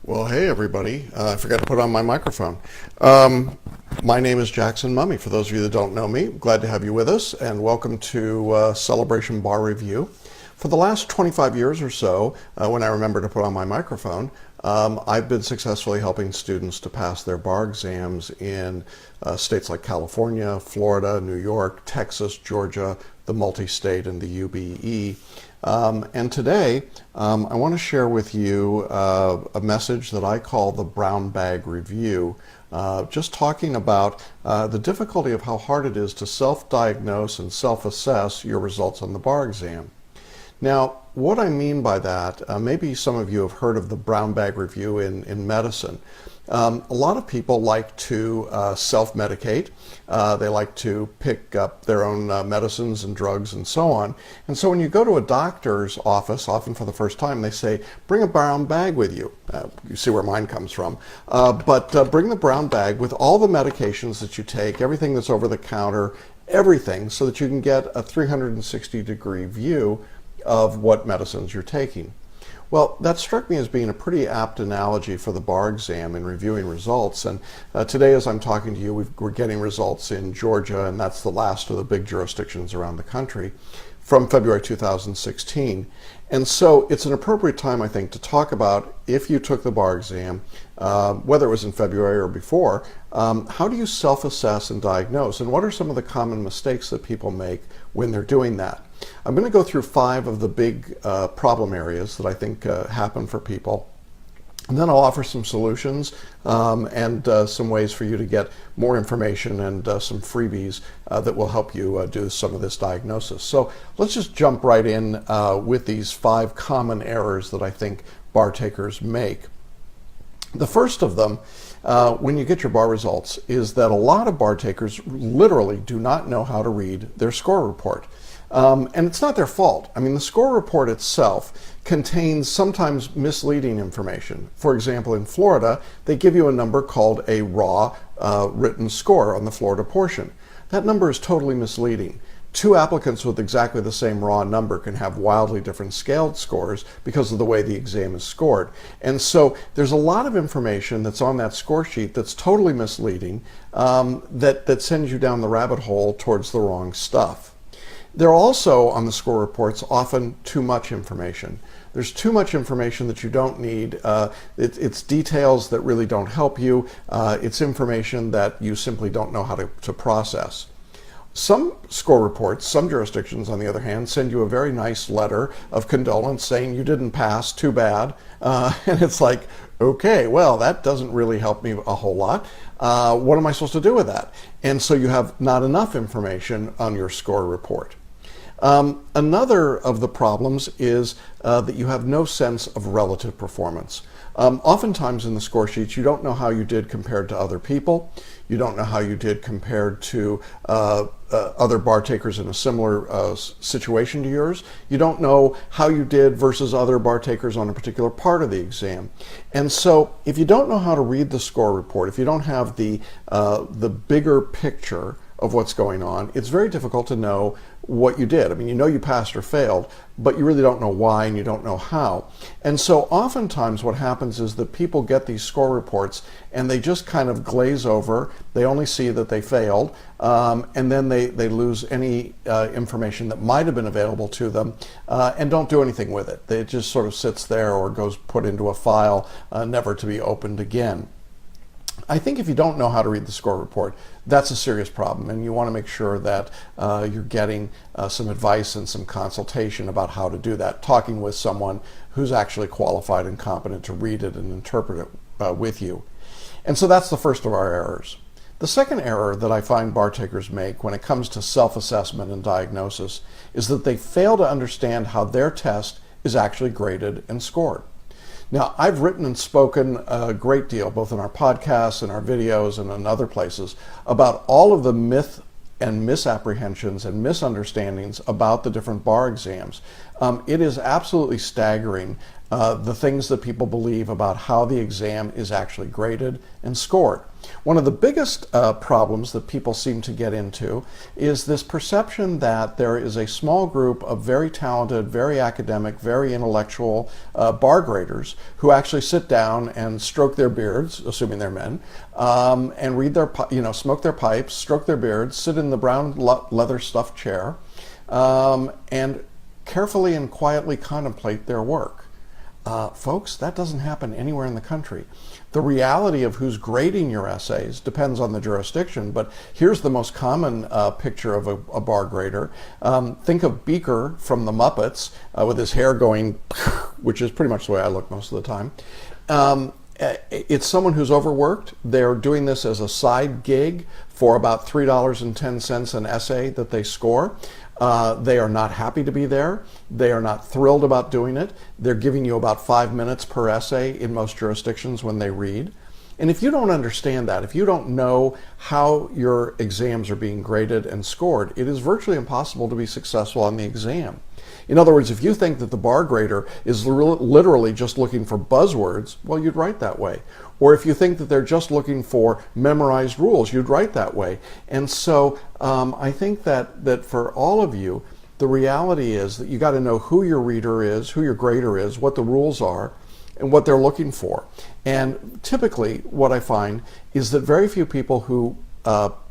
Well, hey everybody. I forgot to put on my microphone. My name is Jackson Mummy. For those of you that don't know me, glad to have you with us, and welcome to Celebration Bar Review. For the last 25 years or so, when I remember to put on my microphone, I've been successfully helping students to pass their bar exams in states like California, Florida, New York, Texas, Georgia, the multi-state, and the UBE. And today, I want to share with you a message that I call the Brown Bag Review, just talking about the difficulty of how hard it is to self-diagnose and self-assess your results on the bar exam. Now, what I mean by that, maybe some of you have heard of the Brown Bag Review in medicine. A lot of people like to self-medicate. They like to pick up their own medicines and drugs and so on. And so when you go to a doctor's office, often for the first time, they say, bring a brown bag with you. You see where mine comes from. But bring the brown bag with all the medications that you take, everything that's over the counter, everything, so that you can get a 360-degree view of what medicines you're taking. Well, that struck me as being a pretty apt analogy for the bar exam in reviewing results. And today, as I'm talking to you, we're getting results in Georgia, and that's the last of the big jurisdictions around the country, from February 2016. And so it's an appropriate time, I think, to talk about if you took the bar exam, whether it was in February or before, how do you self-assess and diagnose? And what are some of the common mistakes that people make when they're doing that? I'm going to go through 5 of the big problem areas that I think happen for people. And then I'll offer some solutions and some ways for you to get more information and some freebies that will help you do some of this diagnosis. So let's just jump right in with these 5 common errors that I think bar takers make. The first of them, when you get your bar results, is that a lot of bar takers literally do not know how to read their score report. And it's not their fault. I mean, the score report itself contains sometimes misleading information. For example, in Florida, they give you a number called a raw written score on the Florida portion. That number is totally misleading. 2 applicants with exactly the same raw number can have wildly different scaled scores because of the way the exam is scored. And so there's a lot of information that's on that score sheet that's totally misleading, that sends you down the rabbit hole towards the wrong stuff. There are also, on the score reports, often too much information. There's too much information that you don't need. It's details that really don't help you. It's information that you simply don't know how to process. Some score reports, some jurisdictions, on the other hand, send you a very nice letter of condolence saying you didn't pass, too bad. And it's like, okay, well, that doesn't really help me a whole lot. What am I supposed to do with that? And so you have not enough information on your score report. Another of the problems is that you have no sense of relative performance. Oftentimes in the score sheets, you don't know how you did compared to other people. You don't know how you did compared to other bar takers in a similar situation to yours. You don't know how you did versus other bar takers on a particular part of the exam. And so if you don't know how to read the score report, if you don't have the bigger picture of what's going on, it's very difficult to know what you did. I mean, you know you passed or failed, but you really don't know why and you don't know how. And so oftentimes what happens is that people get these score reports and they just kind of glaze over. They only see that they failed, and then they lose any information that might have been available to them and don't do anything with it. It just sort of sits there or goes put into a file, never to be opened again. I think if you don't know how to read the score report, that's a serious problem, and you want to make sure that you're getting some advice and some consultation about how to do that, talking with someone who's actually qualified and competent to read it and interpret it with you. And so that's the first of our errors. The second error that I find bar takers make when it comes to self-assessment and diagnosis is that they fail to understand how their test is actually graded and scored. Now, I've written and spoken a great deal, both in our podcasts and our videos and in other places, about all of the myth and misapprehensions and misunderstandings about the different bar exams. It is absolutely staggering the things that people believe about how the exam is actually graded and scored. One of the biggest problems that people seem to get into is this perception that there is a small group of very talented, very academic, very intellectual bar graders who actually sit down and stroke their beards, assuming they're men, and read their, smoke their pipes, stroke their beards, sit in the brown leather stuffed chair, and carefully and quietly contemplate their work. Folks, that doesn't happen anywhere in the country. The reality of who's grading your essays depends on the jurisdiction, but here's the most common picture of a bar grader. Think of Beaker from the Muppets with his hair going, which is pretty much the way I look most of the time. It's someone who's overworked. They're doing this as a side gig for about $3.10 an essay that they score. They are not happy to be there. They are not thrilled about doing it. They're giving you about 5 minutes per essay in most jurisdictions when they read. And if you don't understand that, if you don't know how your exams are being graded and scored, it is virtually impossible to be successful on the exam. In other words, if you think that the bar grader is literally just looking for buzzwords, well, you'd write that way. Or if you think that they're just looking for memorized rules, you'd write that way. And so I think that for all of you, the reality is that you got to know who your reader is, who your grader is, what the rules are, and what they're looking for. And typically what I find is that very few people who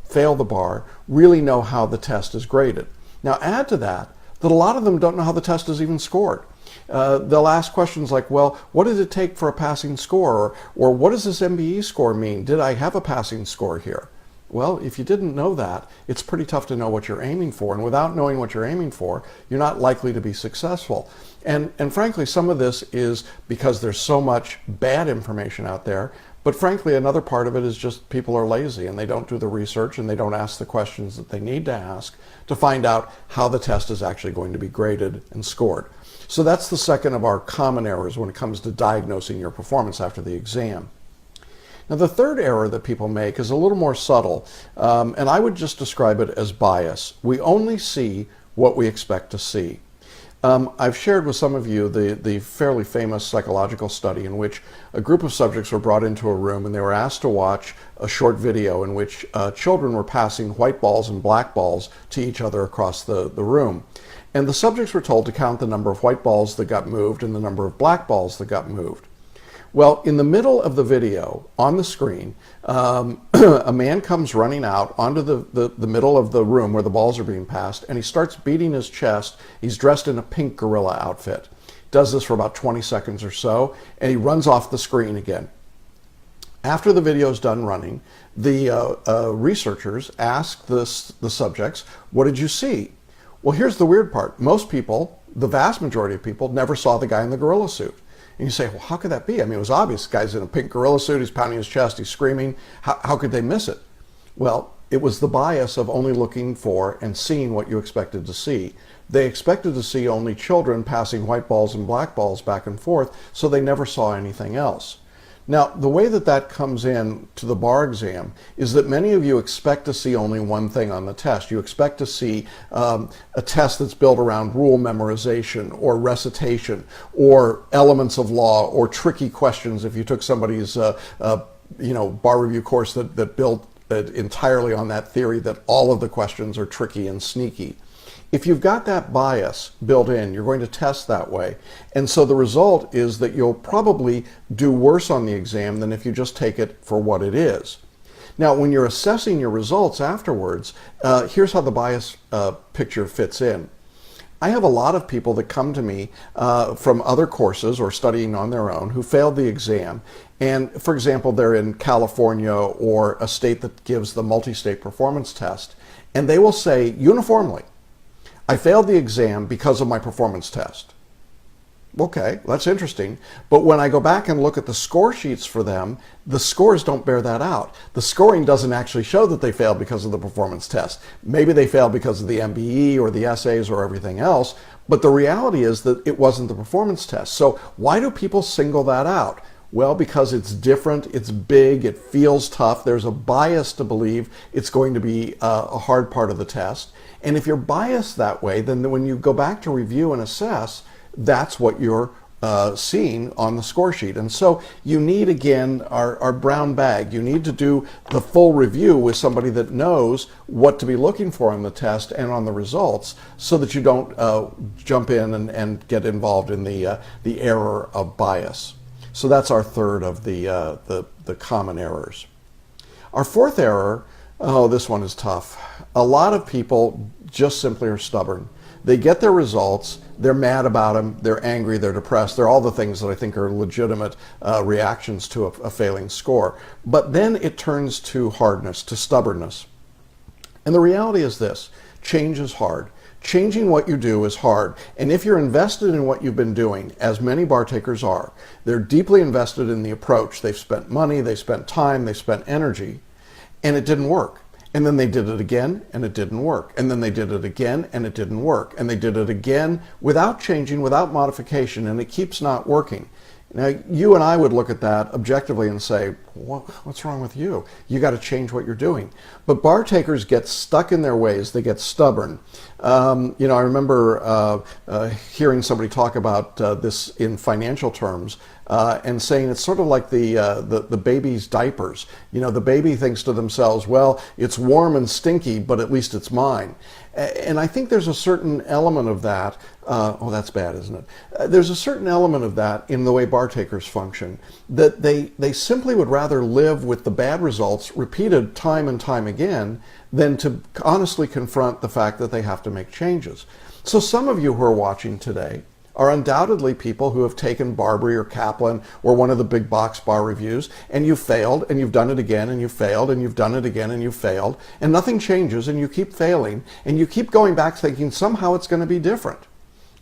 fail the bar really know how the test is graded. Now add to that a lot of them don't know how the test is even scored. They'll ask questions like, well, what did it take for a passing score? Or what does this MBE score mean? Did I have a passing score here? Well, if you didn't know that, it's pretty tough to know what you're aiming for. And without knowing what you're aiming for, you're not likely to be successful. And frankly, some of this is because there's so much bad information out there. But frankly, another part of it is just people are lazy and they don't do the research and they don't ask the questions that they need to ask to find out how the test is actually going to be graded and scored. So that's the second of our common errors when it comes to diagnosing your performance after the exam. Now, the third error that people make is a little more subtle, and I would just describe it as bias. We only see what we expect to see. I've shared with some of you the fairly famous psychological study in which a group of subjects were brought into a room and they were asked to watch a short video in which children were passing white balls and black balls to each other across the room. And the subjects were told to count the number of white balls that got moved and the number of black balls that got moved. Well, in the middle of the video, on the screen, a man comes running out onto the middle of the room where the balls are being passed, and he starts beating his chest. He's dressed in a pink gorilla outfit. Does this for about 20 seconds or so, and he runs off the screen again. After the video is done running, the researchers ask the subjects, what did you see? Well, here's the weird part. Most people, the vast majority of people, never saw the guy in the gorilla suit. And you say, well, how could that be? I mean, it was obvious. The guy's in a pink gorilla suit, he's pounding his chest, he's screaming. How could they miss it? Well, it was the bias of only looking for and seeing what you expected to see. They expected to see only children passing white balls and black balls back and forth, so they never saw anything else. Now, the way that comes in to the bar exam is that many of you expect to see only one thing on the test. You expect to see a test that's built around rule memorization or recitation or elements of law or tricky questions if you took somebody's bar review course that built entirely on that theory that all of the questions are tricky and sneaky. If you've got that bias built in, you're going to test that way. And so the result is that you'll probably do worse on the exam than if you just take it for what it is. Now, when you're assessing your results afterwards, here's how the bias picture fits in. I have a lot of people that come to me from other courses or studying on their own who failed the exam. And for example, they're in California or a state that gives the multi-state performance test. And they will say uniformly, I failed the exam because of my performance test. Okay, that's interesting. But when I go back and look at the score sheets for them, the scores don't bear that out. The scoring doesn't actually show that they failed because of the performance test. Maybe they failed because of the MBE or the essays or everything else, but the reality is that it wasn't the performance test. So why do people single that out? Well, because it's different, it's big, it feels tough. There's a bias to believe it's going to be a hard part of the test. And if you're biased that way, then when you go back to review and assess, that's what you're seen on the score sheet. And so you need, again, our brown bag. You need to do the full review with somebody that knows what to be looking for on the test and on the results, so that you don't jump in and get involved in the error of bias. So that's our third of the common errors. Our fourth error, oh, this one is tough. A lot of people just simply are stubborn. They get their results, they're mad about them, they're angry, they're depressed. They're all the things that I think are legitimate reactions to a failing score. But then it turns to hardness, to stubbornness. And the reality is this: change is hard. Changing what you do is hard. And if you're invested in what you've been doing, as many bar takers are, they're deeply invested in the approach. They've spent money, they spent time, they spent energy, and it didn't work. And then they did it again, and it didn't work. And then they did it again, and it didn't work. And they did it again without changing, without modification, and it keeps not working. Now, you and I would look at that objectively and say, what's wrong with you? You got to change what you're doing. But bar takers get stuck in their ways. They get stubborn. I remember hearing somebody talk about this in financial terms and saying it's sort of like the baby's diapers. The baby thinks to themselves, well, it's warm and stinky, but at least it's mine. And I think there's a certain element of that. Oh, that's bad, isn't it? There's a certain element of that in the way bar takers function, that they simply would rather live with the bad results repeated time and time again than to honestly confront the fact that they have to make changes. So some of you who are watching today are undoubtedly people who have taken Barbary or Kaplan or one of the big box bar reviews, and you failed, and you've done it again, and you failed, and you've done it again, and you failed, and nothing changes, and you keep failing, and you keep going back thinking somehow it's going to be different.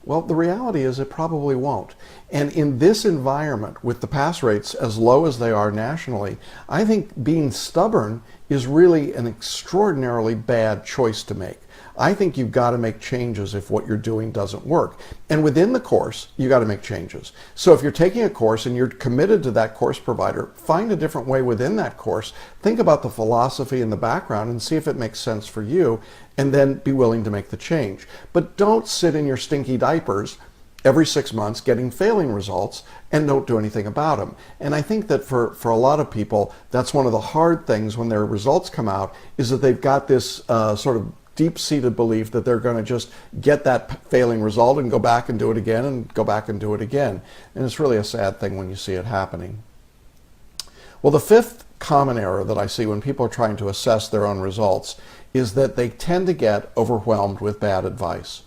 Well, the reality is it probably won't. And in this environment, with the pass rates as low as they are nationally, I think being stubborn is really an extraordinarily bad choice to make. I think you've got to make changes if what you're doing doesn't work. And within the course, you got to make changes. So if you're taking a course and you're committed to that course provider, find a different way within that course. Think about the philosophy in the background and see if it makes sense for you, and then be willing to make the change. But don't sit in your stinky diapers every 6 months getting failing results and don't do anything about them. And I think that for a lot of people, that's one of the hard things when their results come out, is that they've got this sort of deep-seated belief that they're going to just get that failing result and go back and do it again and go back and do it again. And it's really a sad thing when you see it happening. Well, the fifth common error that I see when people are trying to assess their own results is that they tend to get overwhelmed with bad advice.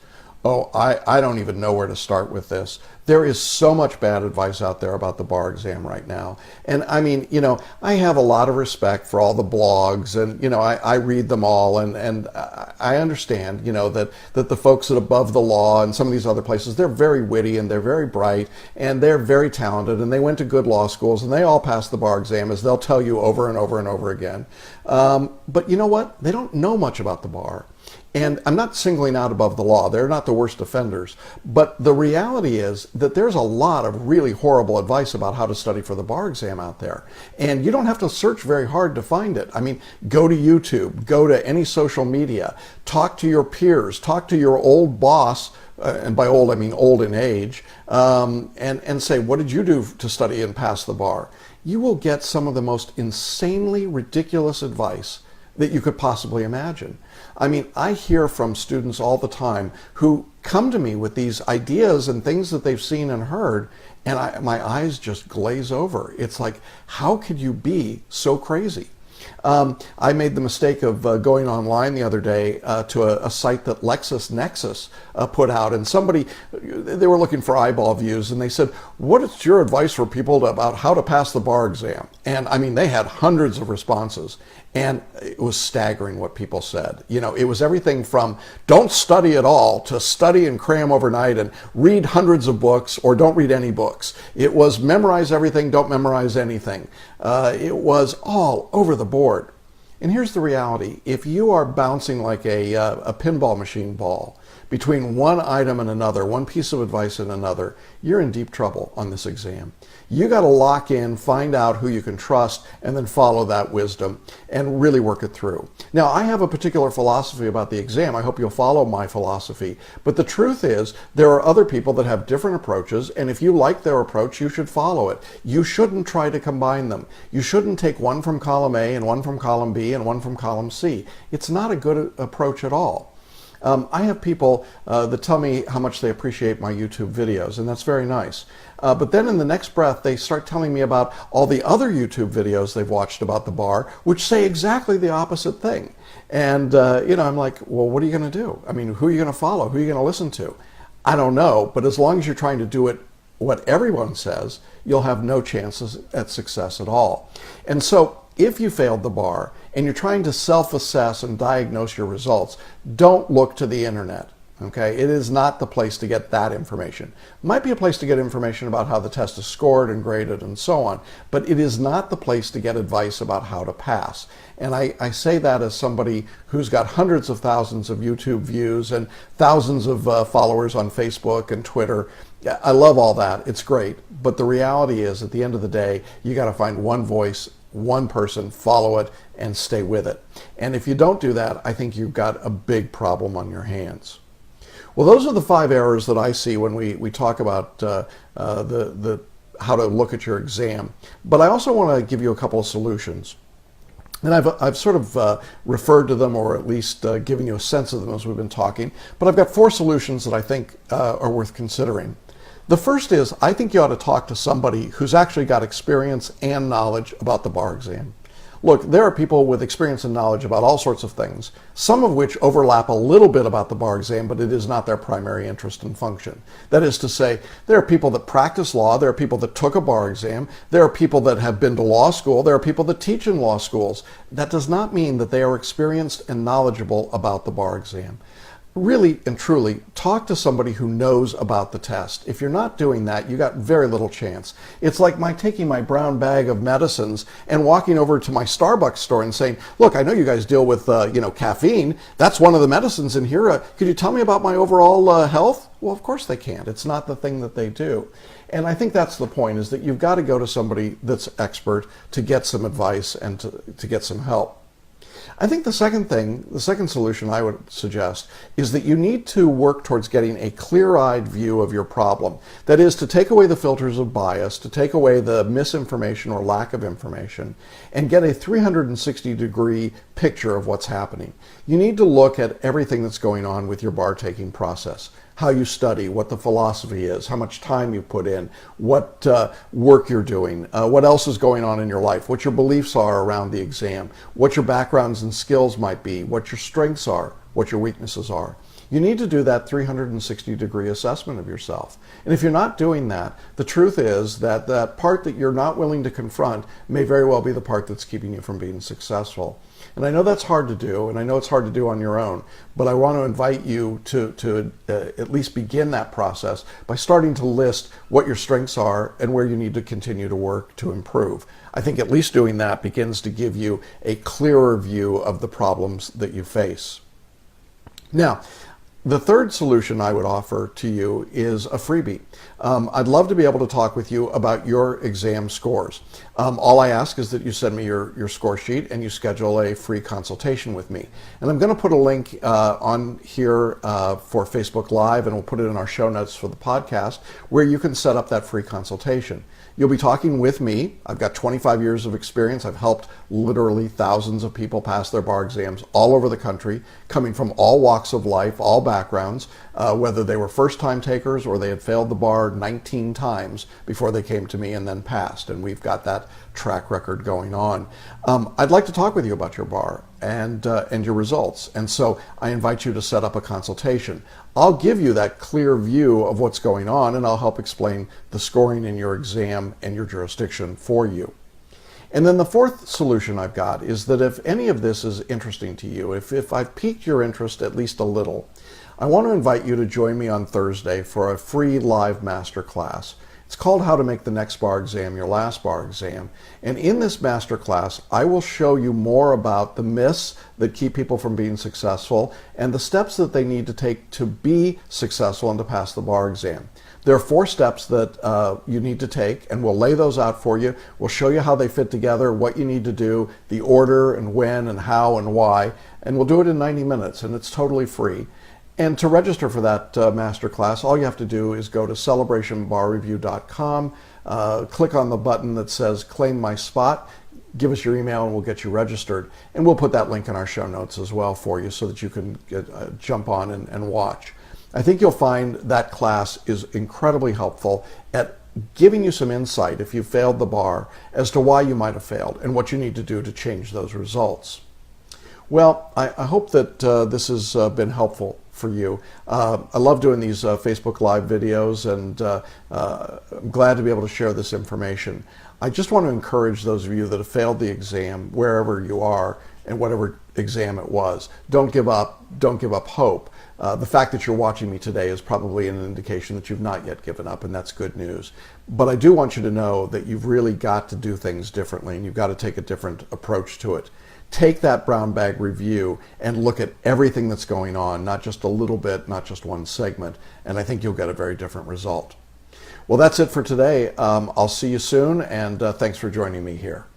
Oh, I don't even know where to start with this. There is so much bad advice out there about the bar exam right now. And I mean, I have a lot of respect for all the blogs, and, I read them all, and I understand, that the folks at Above the Law and some of these other places, they're very witty and they're very bright and they're very talented and they went to good law schools and they all passed the bar exam, as they'll tell you over and over and over again. But you know what? They don't know much about the bar. And I'm not singling out Above the Law. They're not the worst offenders. But the reality is that there's a lot of really horrible advice about how to study for the bar exam out there. And you don't have to search very hard to find it. I mean, go to YouTube, go to any social media, talk to your peers, talk to your old boss, and by old I mean old in age, and say, what did you do to study and pass the bar? You will get some of the most insanely ridiculous advice that you could possibly imagine. I mean, I hear from students all the time who come to me with these ideas and things that they've seen and heard, and my eyes just glaze over. It's like, how could you be so crazy? I made the mistake of going online the other day to a site that LexisNexis put out, and they were looking for eyeball views, and they said, what is your advice for people about how to pass the bar exam? And I mean, they had hundreds of responses, and it was staggering what people said. It was everything from don't study at all to study and cram overnight and read hundreds of books or don't read any books. It was memorize everything, don't memorize anything. It was all over the board. And here's the reality. If you are bouncing like a pinball machine ball between one item and another, one piece of advice and another, you're in deep trouble on this exam. You got to lock in, find out who you can trust, and then follow that wisdom and really work it through. Now, I have a particular philosophy about the exam. I hope you'll follow my philosophy. But the truth is, there are other people that have different approaches, and if you like their approach, you should follow it. You shouldn't try to combine them. You shouldn't take one from column A and one from column B and one from column C. It's not a good approach at all. I have people that tell me how much they appreciate my YouTube videos, and that's very nice. But then in the next breath, they start telling me about all the other YouTube videos they've watched about the bar, which say exactly the opposite thing. And, I'm like, well, what are you going to do? I mean, who are you going to follow? Who are you going to listen to? I don't know, but as long as you're trying to do it what everyone says, you'll have no chances at success at all. And so if you failed the bar and you're trying to self-assess and diagnose your results, don't look to the internet. Okay, it is not the place to get that information. It might be a place to get information about how the test is scored and graded and so on, but it is not the place to get advice about how to pass. And I say that as somebody who's got hundreds of thousands of YouTube views and thousands of followers on Facebook and Twitter. I love all that. It's great. But the reality is, at the end of the day, you got to find one voice, one person, follow it, and stay with it. And if you don't do that, I think you've got a big problem on your hands. Well, those are the 5 errors that I see when we talk about how to look at your exam. But I also want to give you a couple of solutions. And I've sort of referred to them, or at least given you a sense of them as we've been talking. But I've got 4 solutions that I think are worth considering. The first is, I think you ought to talk to somebody who's actually got experience and knowledge about the bar exam. Look, there are people with experience and knowledge about all sorts of things, some of which overlap a little bit about the bar exam, but it is not their primary interest and function. That is to say, there are people that practice law, there are people that took a bar exam, there are people that have been to law school, there are people that teach in law schools. That does not mean that they are experienced and knowledgeable about the bar exam. Really and truly, talk to somebody who knows about the test. If you're not doing that, you got very little chance. It's like taking my brown bag of medicines and walking over to my Starbucks store and saying, look, I know you guys deal with caffeine. That's one of the medicines in here. Could you tell me about my overall health? Well, of course they can't. It's not the thing that they do. And I think that's the point, is that you've got to go to somebody that's expert to get some advice and to get some help. I think the second solution I would suggest is that you need to work towards getting a clear-eyed view of your problem. That is, to take away the filters of bias, to take away the misinformation or lack of information, and get a 360-degree picture of what's happening. You need to look at everything that's going on with your bar-taking process. How you study, what the philosophy is, how much time you put in, what work you're doing, what else is going on in your life, what your beliefs are around the exam, what your backgrounds and skills might be, what your strengths are, what your weaknesses are. You need to do that 360-degree assessment of yourself. And if you're not doing that, the truth is that that part that you're not willing to confront may very well be the part that's keeping you from being successful. And I know that's hard to do, and I know it's hard to do on your own, but I want to invite you to at least begin that process by starting to list what your strengths are and where you need to continue to work to improve. I think at least doing that begins to give you a clearer view of the problems that you face. Now, the third solution I would offer to you is a freebie. I'd love to be able to talk with you about your exam scores. All I ask is that you send me your score sheet and you schedule a free consultation with me. And I'm going to put a link on here for Facebook Live, and we'll put it in our show notes for the podcast, where you can set up that free consultation. You'll be talking with me. I've got 25 years of experience. I've helped literally thousands of people pass their bar exams all over the country, coming from all walks of life, all backgrounds, whether they were first-time takers or they had failed the bar 19 times before they came to me and then passed. And we've got that track record going on. I'd like to talk with you about your bar and your results. And so I invite you to set up a consultation. I'll give you that clear view of what's going on, and I'll help explain the scoring in your exam and your jurisdiction for you. And then the fourth solution I've got is that if any of this is interesting to you, if I've piqued your interest at least a little, I want to invite you to join me on Thursday for a free live masterclass. It's called How to Make the Next Bar Exam Your Last Bar Exam. And in this masterclass, I will show you more about the myths that keep people from being successful and the steps that they need to take to be successful and to pass the bar exam. There are 4 steps that you need to take, and we'll lay those out for you. We'll show you how they fit together, what you need to do, the order and when and how and why, and we'll do it in 90 minutes, and it's totally free. And to register for that masterclass, all you have to do is go to celebrationbarreview.com, click on the button that says Claim My Spot, give us your email and we'll get you registered. And we'll put that link in our show notes as well for you so that you can jump on and watch. I think you'll find that class is incredibly helpful at giving you some insight if you failed the bar as to why you might have failed and what you need to do to change those results. Well, I hope that this has been helpful for you. I love doing these Facebook Live videos, and I'm glad to be able to share this information. I just want to encourage those of you that have failed the exam, wherever you are and whatever exam it was. Don't give up. Don't give up hope. The fact that you're watching me today is probably an indication that you've not yet given up, and that's good news. But I do want you to know that you've really got to do things differently, and you've got to take a different approach to it. Take that brown bag review and look at everything that's going on, not just a little bit, not just one segment, and I think you'll get a very different result. Well, that's it for today. I'll see you soon, and thanks for joining me here.